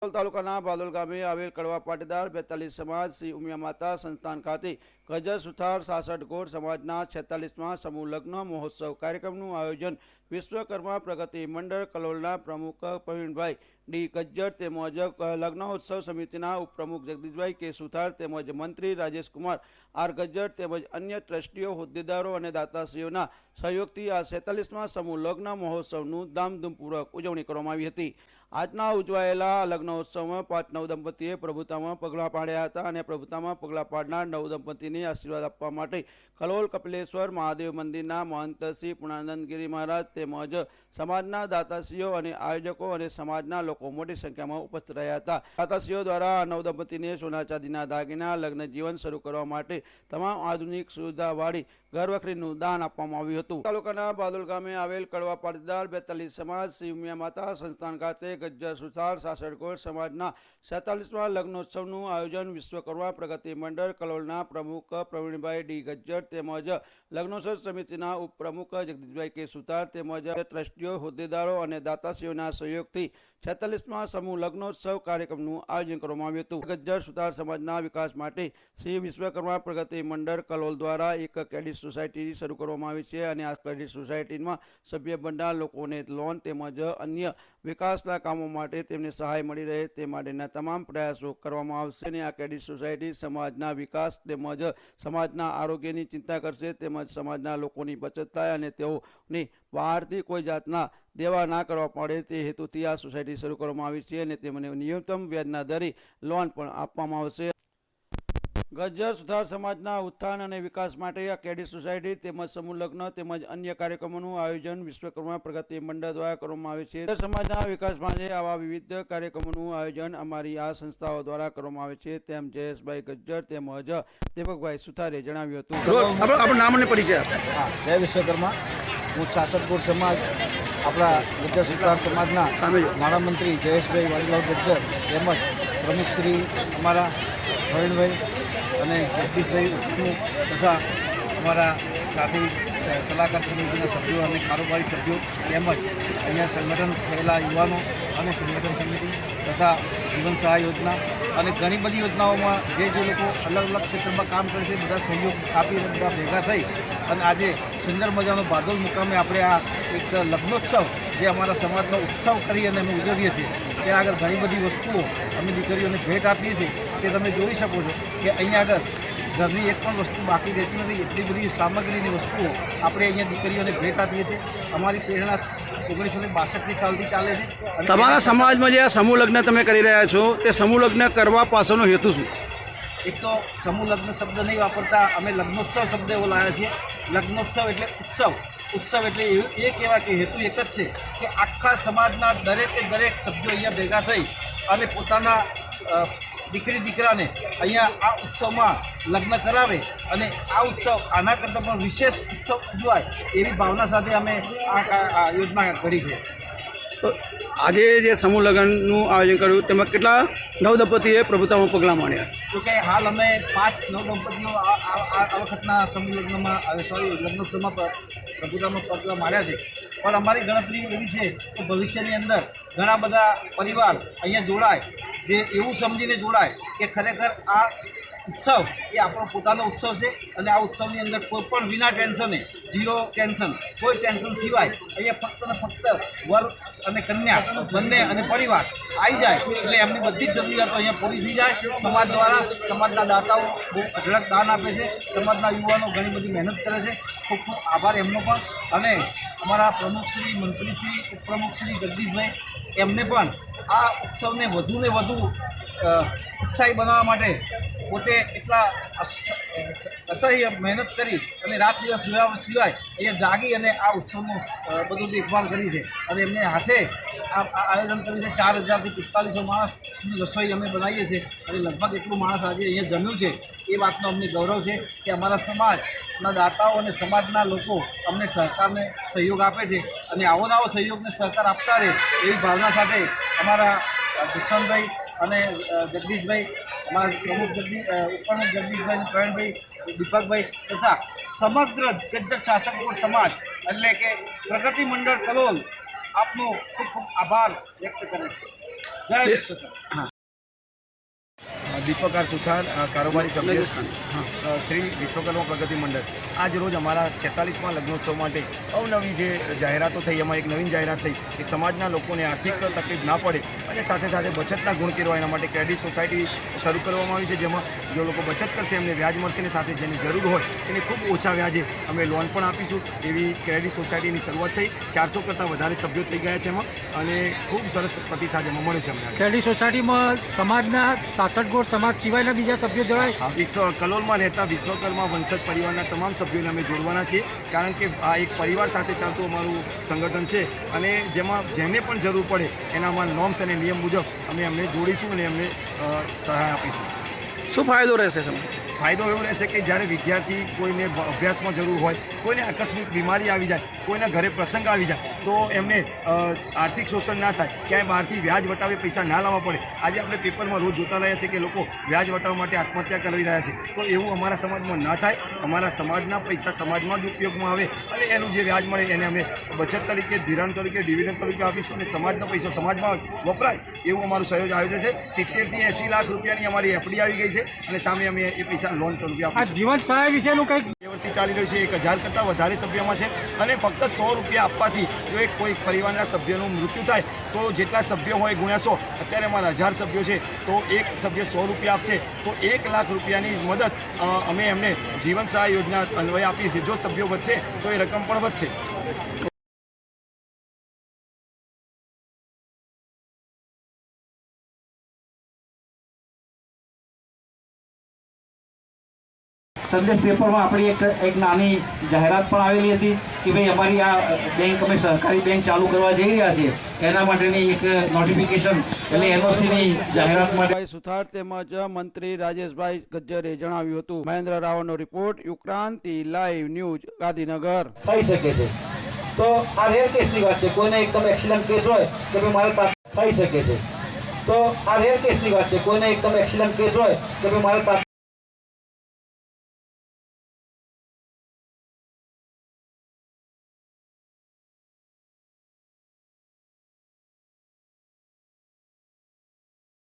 તાલુકાના બાદોલ ગામે આવેલ કડવા પાટીદાર 42 સમાજ શ્રી ઉમિયા માતા સંસ્થાન ખાતે ગજર સુથાર 66 ગોળ સમાજના 46મા સમૂહ લગ્ન મહોત્સવ કાર્યક્રમનું આયોજન વિશ્વકર્મા પ્રગતિ મંડળ કલોલના પ્રમુખ પ્રવીણભાઈ ડી ગજ્જર તેમજ લગ્નોત્સવ સમિતિના ઉપપ્રમુખ જગદીશભાઈ કે સુથાર તેમજ મંત્રી રાજેશકુમાર આર ગજ્જર તેમજ અન્ય ટ્રસ્ટીઓ હોદ્દેદારો અને દાતાશ્રીઓના સહયોગથી આ 46મા સમૂહ લગ્ન મહોત્સવનું ધામધૂમપૂર્વક ઉજવણી કરવામાં આવી હતી। આજના ઉજવાયેલા લગ્નોત્સવમાં 5 નવદંપતીએ પ્રભુતામાં પગલાં પાડ્યા હતા અને પ્રભુતામાં પગલાં પાડનાર નવદંપતીને આશીર્વાદ આપવા માટે કલોલ કપિલેશ્વર મહાદેવ મંદિરના મહંત શ્રી પૂર્ણાનંદગીરી મહારાજ તેમજ સમાજના દાતાશ્રીઓ અને આયોજકો અને સમાજના લોકો મોટી સંખ્યામાં ઉપસ્થિત રહ્યા હતા। દાતાશ્રીઓ દ્વારા નવદંપતીને સોના ચાંદીના દાગીના લગ્ન જીવન શરૂ કરવા માટે તમામ આધુનિક સુવિધાવાળી ઘરવખરીનું દાન આપવામાં આવ્યું હતું। તાલુકાના બાદોલ ગામે આવેલ કડવા પાટીદાર 42 સમાજ શ્રી ઉમિયા માતા સંસ્થાન ખાતે ગજ્જર સુથાર 66 ગોળ સમાજના 47મા લગ્નોત્સવનું આયોજન વિશ્વકર્મા પ્રગતિ મંડળ કલોલના પ્રમુખ પ્રવીણભાઈ ડી ગજ્જર તેમજ લગ્નોત્સવ સમિતિના ઉપપ્રમુખ જગદીશભાઈ કે સુથાર તેમજ ટ્રસ્ટીઓ હોદ્દેદારો અને દાતાશ્રીઓના સહયોગથી 46મા સમૂહ લગ્નોત્સવ કાર્યક્રમનું આયોજન કરવામાં આવ્યું હતું। ગજ્જર સુથાર સમાજના વિકાસ માટે શ્રી વિશ્વકર્મા પ્રગતિ મંડળ કલોલ દ્વારા એક ક્રેડિટ સોસાયટી શરૂ કરવામાં આવી છે અને આ ક્રેડિટ સોસાયટીમાં સભ્ય બનનાર લોકોને લોન તેમજ અન્ય વિકાસના કામો માટે તેમને સહાય મળી રહે તે માટેના તમામ પ્રયાસો કરવામાં આવશે અને આ ક્રેડિટ સોસાયટી સમાજના વિકાસ તેમજ સમાજના આરોગ્યની ચિંતા કરશે તેમજ સમાજના લોકોની બચત થાય અને તેઓની બહારથી કોઈ જાતના દેવા ના કરવા પડે તે હેતુથી આ સોસાયટી શરૂ કરવામાં આવી છે અને તેમને ન્યૂનતમ વ્યાજના દરે લોન પણ આપવામાં આવશે। ગજ્જર સુથાર સમાજના ઉત્થાન અને વિકાસ માટે આ ક્રેડિટ સોસાયટી તેમજ સમૂહ લગ્ન તેમજ અન્ય કાર્યક્રમોનું આયોજન વિશ્વકર્મા પ્રગતિ મંડળ દ્વારા કરવામાં આવે છે। સમાજના વિકાસ માટે આવા વિવિધ કાર્યક્રમોનું આયોજન અમારી આ સંસ્થાઓ દ્વારા કરવામાં આવે છે તેમ જયેશભાઈ ગજ્જર તેમજ દીપકભાઈ સુથારે જણાવ્યું હતું। આપણું નામ અને પરિચય। જય વિશ્વકર્મા। હું 66 ગોળ સમાજ આપણા ગજ્જર સુથાર સમાજના નાણામંત્રી જયેશભાઈ વાડીલાલ ગજ્જર તેમજ પ્રમુખ શ્રી અમારા પ્રવીણભાઈ અને જગદીશભાઈ તથા અમારા સાથી સલાહકાર સમિતિના સભ્યો અને કારોબારી સભ્યો તેમજ અહીંયા સંગઠન થયેલા યુવાનો અને સંગઠન સમિતિ તથા જીવન સહાય યોજના અને ઘણી બધી યોજનાઓમાં જે લોકો અલગ અલગ ક્ષેત્રમાં કામ કરે છે બધા સહયોગ આપી અને બધા ભેગા થઈ અને આજે સુંદર મજાનો બાદોલ મુકામે આપણે આ એક લગ્નોત્સવ જે અમારા સમાજનો ઉત્સવ કરી અને અમે ઉજવીએ છીએ ત્યાં આગળ ઘણી બધી વસ્તુઓ અમે દીકરીઓને ભેટ આપીએ છીએ તે તમે જોઈ શકો છો કે અહીંયા આગળ ઘરની એક પણ વસ્તુ બાકી રહેતી નથી એટલી બધી સામગ્રીની વસ્તુઓ આપણે અહીંયા દીકરીઓને ભેટ આપીએ છીએ। અમારી પ્રેરણા 1962 સાલથી ચાલે છે। તમારા સમાજમાં જે આ સમૂહ લગ્ન તમે કરી રહ્યા છો તે સમૂહ લગ્ન કરવા પાછળનો હેતુ શું? એક તો સમૂહ લગ્ન શબ્દ નહીં વાપરતા અમે લગ્નોત્સવ શબ્દ એવો લાવ્યા છીએ। લગ્નોત્સવ એટલે ઉત્સવ, ઉત્સવ એટલે એ કહેવાય કે હેતુ એક જ છે કે આખા સમાજના દરેકે દરેક સભ્યો અહીંયા ભેગા થઈ અને પોતાના દીકરી દીકરાને અહીંયા આ ઉત્સવમાં લગ્ન કરાવે અને આ ઉત્સવ આના કરતાં પણ વિશેષ ઉત્સવ ઉજવાય એવી ભાવના સાથે અમે આ યોજના ઘડી છે। તો આજે જે સમૂહ લગ્નનું આયોજન કર્યું તેમાં કેટલા નવદંપતીએ પ્રભુતામાં પગલાં માંડ્યા? તો કે હાલ અમે 5 નવદંપતીઓ આ વખતના સમૂહ લગ્નમાં લગ્નોત્સવમાં પ્રભુતામાં પગલાં માર્યા છે પણ અમારી ગણતરી એવી છે કે ભવિષ્યની અંદર ઘણા બધા પરિવાર અહીંયા જોડાય જે એવું સમજીને જોડાય કે ખરેખર આ ઉત્સવ એ આપણો પોતાનો ઉત્સવ છે અને આ ઉત્સવની અંદર કોઈ પણ વિના ટેન્શને ઝીરો ટેન્શન કોઈ ટેન્શન સિવાય અહીંયા ફક્ત ને ફક્ત વર અને કન્યા બંને અને પરિવાર આવી જાય એટલે એમની બધી જ જરૂરિયાતો અહીંયા પૂરી થઈ જાય। સમાજ દ્વારા સમાજના દાતાઓ બહુ અઢળક દાન આપે છે, સમાજના યુવાનો ઘણી બધી મહેનત કરે છે। ખૂબ ખૂબ આભાર એમનો પણ અને અમારા પ્રમુખશ્રી મંત્રીશ્રી ઉપપ્રમુખશ્રી જગદીશભાઈ એમને પણ આ ઉત્સવને વધુને વધુ ઉત્સાહી બનાવવા માટે પોતે એટલા અસહ્ય મહેનત કરી અને રાત દિવસ જોયા સિવાય અહીંયા જાગી અને આ ઉત્સવનું બધું દેખભાળ કરી છે અને એમને હાથે આ આયોજન કર્યું છે। 4000થી 4500 માણસની રસોઈ અમે બનાવીએ છીએ અને લગભગ એટલું માણસ આજે અહીંયા જમ્યું છે એ વાતનો અમને ગૌરવ છે કે અમારા સમાજના દાતાઓ અને સમાજના લોકો અમને સહકારને સહયોગ આપે છે અને આવો નવો સહયોગને સહકાર આપતા રહે એવી ભાવના સાથે અમારા જસવંતભાઈ અને જગદીશભાઈ અમારા પ્રમુખ ઉપપ્રમુખ જગદીશભાઈ પ્રવીણભાઈ દીપકભાઈ તથા સમગ્ર ગજ્જર 66 ગોળ સમાજ એટલે કે પ્રગતિ મંડળ કલોલ આપનો ખૂબ ખૂબ આભાર વ્યક્ત કરે છે। જય વિશ્વકર્મા. દીપક આર સુથાર, કારોબારી સભ્ય શ્રી વિશ્વકર્મા પ્રગતિ મંડળ. આજ રોજ અમારા 46મા લગ્નોત્સવ માટે અવનવી જે જાહેરાતો થઈ, એમાં એક નવીન જાહેરાત થઈ કે સમાજના લોકોને આર્થિક તકલીફ ના પડે અને સાથે સાથે બચતના ગુણ કેળવાય એના માટે ક્રેડિટ સોસાયટી શરૂ કરવામાં આવી છે, જેમાં જે લોકો બચત કરશે એમને વ્યાજ મળશે ને સાથે જેની જરૂર હોય એને ખૂબ ઓછા વ્યાજે અમે લોન પણ આપીશું. એવી ક્રેડિટ સોસાયટીની શરૂઆત થઈ. 400 કરતાં વધારે સભ્યો થઈ ગયા છે એમાં અને ખૂબ સરસ પ્રતિસાદ એમાં મળ્યો છે અમને. ક્રેડિટ સોસાયટીમાં સમાજના 66 ગોળ સમાજ સિવાયના બીજા સભ્યો જોડાય. કલોલમાં રહેતા વિશ્વકર્મા વંશજ પરિવારના તમામ સભ્યોને અમે જોડવાના છીએ, કારણ કે આ એક પરિવાર સાથે ચાલતું અમારું સંગઠન છે અને જેમાં જેને પણ જરૂર પડે એનામાં નોર્મ્સ અને નિયમ મુજબ અમે એમને જોડીશું અને એમને સહાય આપીશું. શું ફાયદો રહેશે? ફાયદો એવો રહેશે કે જ્યારે વિદ્યાર્થી કોઈને અભ્યાસમાં જરૂર હોય, કોઈને આકસ્મિક બીમારી આવી જાય, કોઈના ઘરે પ્રસંગ આવી જાય તો એમને આર્થિક શોષણ ના થાય, ક્યાંય બહારથી વ્યાજ વટાવે પૈસા ના લાવવા પડે. આજે આપણે પેપરમાં રોજ જોતા રહ્યા છે કે લોકો વ્યાજ વટાવવા માટે આત્મહત્યા કરી રહ્યા છે, તો એવું અમારા સમાજમાં ના થાય. અમારા સમાજના પૈસા સમાજમાં જ ઉપયોગમાં આવે અને એનું જે વ્યાજ મળે એને અમે બચત તરીકે, ધિરાણ તરીકે, ડિવિડન્ડ તરીકે આપીશું અને સમાજનો પૈસો સમાજમાં વપરાય એવું અમારું આયોજન છે. 70 થી 80 લાખ રૂપિયાની અમારી એફડી આવી ગઈ છે અને સામે અમે એ પૈસા લોન તરીકે આ આપીશું. જીવન સહાય વિશેનું કંઈક વર્ષથી ચાલી રહ્યું છે. 1000 કરતાં વધારે સભ્યોમાં છે અને ફક્ત 100 રૂપિયા આપવાથી જો એક કોઈ પરિવારના સભ્યનું મૃત્યુ થાય તો જેટલા સભ્યો હોય ગુણ્યા 100, અત્યારે અમારા 1000 સભ્યો છે તો એક સભ્ય 100 રૂપિયા આપશે તો 1 લાખ રૂપિયાની મદદ અમે એમને જીવન સહાય યોજના અન્વયે આપીએ છીએ. જો સભ્યો વધશે તો એ રકમ પણ વધશે. સંદેશ પેપરમાં આપણી એક નાની જાહેરાત પણ આવેલી હતી કે ભાઈ અમારી આ બેંક અમે સહકારી બેંક ચાલુ કરવા જઈ રહ્યા છીએ, એના માટેની એક નોટિફિકેશન એટલે એનઓસીની જાહેરાત માટે ભાઈ સુથાર તેમજ મંત્રી રાજેશભાઈ ગજ્જરે જણાવ્યું હતું. મહેન્દ્ર રાવનો report, Yukranti live news, Gandhinagar. થઈ શકે છે. તો આ રેર કેસની વાત છે. કોઈને એકદમ એક્સિડન્ટ કેસ હોય તો ભાઈ મારે થઈ શકે છે. તો આ રેર કેસની વાત છે. કોઈને એકદમ એક્સિડન્ટ કેસ હોય તો ભાઈ મારે